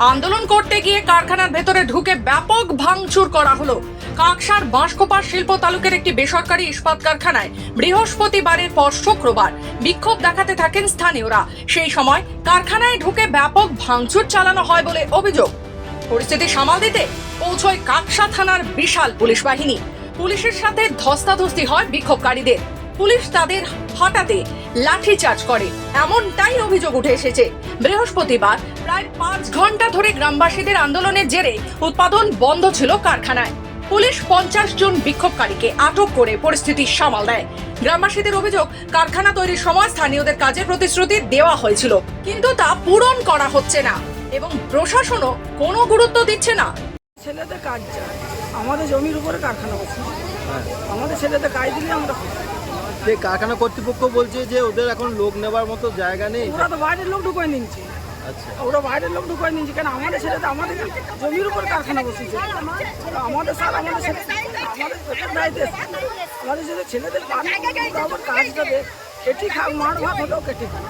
আন্দোলন করতে গিয়ে কারখানার ভেতরে ঢুকে ব্যাপক ভাঙচুর করা হলো। কাকসার বাঁশকোপা শিল্প তালুকের একটি বেসরকারি ইস্পাত কারখানায় বৃহস্পতিবারের পর শুক্রবার বিক্ষোভ দেখাতে থাকেন স্থানীয়রা। সেই সময় কারখানায় ঢুকে ব্যাপক ভাঙচুর চালানো হয় বলে অভিযোগ। পরিস্থিতি সামাল দিতে পৌঁছয় কাকসা থানার বিশাল পুলিশ বাহিনী। পুলিশের সাথে ধস্তাধস্তি হয় বিক্ষোভকারীদের। পুলিশ তাদের হঠাতে লাঠিচার্জ করে, এমনটাই অভিযোগ উঠে এসেছে। বৃহস্পতিবার প্রায় 5 ঘন্টা ধরে গ্রামবাসীদের আন্দোলনের জেরে উৎপাদন বন্ধ ছিল কারখানায়। পুলিশ 50 জন বিক্ষোভকারীকে আটক করে পরিস্থিতি সামাল দেয়। গ্রামবাসীদের অভিযোগ, কারখানা তৈরির সময় স্থানীয়দের কাজের প্রতিশ্রুতি দেওয়া হয়েছিল, কিন্তু তা পূরণ করা হচ্ছে না এবং প্রশাসনও কোনো গুরুত্ব দিচ্ছে না। ছেলেদের কাজ চায়, আমাদের জমির উপরে কারখানা বসে, আমাদের ছেলেদের কাজ দিলে আমরা যে কারখানা কর্তৃপক্ষ বলছে যে ওদের এখন লোক নেবার মতো জায়গা নেই। ওরা তো বাইরের লোক ঢুকিয়ে নিচ্ছে। আচ্ছা, ওরা বাইরের লোক ঢুকিয়ে নিচ্ছে কেন? আমাদের ছেলেদের আমাদের জমির উপর কারখানা বসেছে। আমাদের স্যার আমাদের ছেলে আমাদের পেটের দায়িত্ব, আমাদের ছেলেদের আবার কাজটা দেয়, কেটে খাক, মাঠ ভাত হলেও কেটে খাক।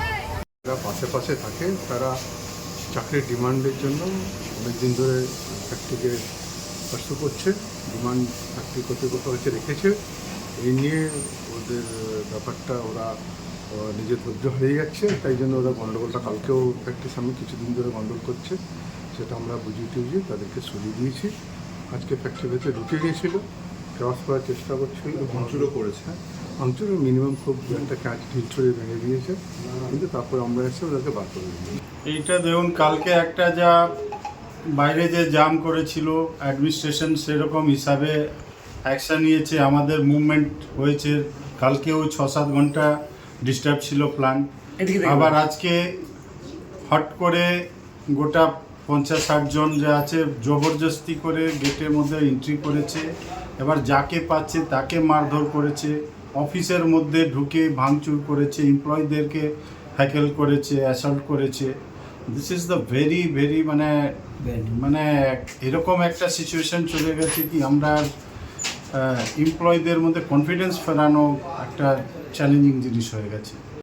যারা পাশে পাশে থাকে তারা চাকরির ডিমান্ডের জন্য অনেকদিন ধরে ফ্যাক্টরিকে পার্সু করছে, ডিমান্ড ফ্যাক্টরি কর্তৃপক্ষ হচ্ছে রেখেছে। এই নিয়ে ওদের ব্যাপারটা ওরা নিজের ধৈর্য হয়ে যাচ্ছে, তাই জন্য ওরা গণ্ডগোলটা কালকেও ফ্যাক্টরির সামনে কিছুদিন ধরে গণ্ডগোল করছে, সেটা আমরা বুঝিয়ে টুঝিয়ে তাদেরকে সরিয়ে দিয়েছি। আজকে ফ্যাক্টরির ভেতরে ঢুকে গিয়েছিল, ক্রস করার চেষ্টা করছিল, ভাঙচুরও করেছে। ভাঙচুরও মিনিমাম খুব একটা কাজ ঢিল ছড়িয়ে ভেঙে দিয়েছে, কিন্তু তারপর আমরা এসে ওদেরকে বার করে দিই। এইটা দেখুন, কালকে একটা যা বাইরে যে জাম করেছিল অ্যাডমিনিস্ট্রেশন সেরকম হিসাবে অ্যাকশান নিয়েছে, আমাদের মুভমেন্ট হয়েছে। কালকেও 6-7 ঘন্টা ডিস্টার্ব ছিল প্ল্যান। আবার আজকে হট করে গোটা 50-60 জন যে আছে জবরদস্তি করে গেটের মধ্যে এন্ট্রি করেছে। এবার যাকে পাচ্ছে তাকে মারধর করেছে, অফিসের মধ্যে ঢুকে ভাঙচুর করেছে, এমপ্লয়ীদেরকে হ্যাকেল করেছে, অ্যাসল্ট করেছে। This is the very very মানে এরকম একটা সিচুয়েশন চলে গেছে কি আমরা এমপ্লয়ীদের মধ্যে কনফিডেন্স ফেরানো একটা চ্যালেঞ্জিং জিনিস হয়ে গেছে।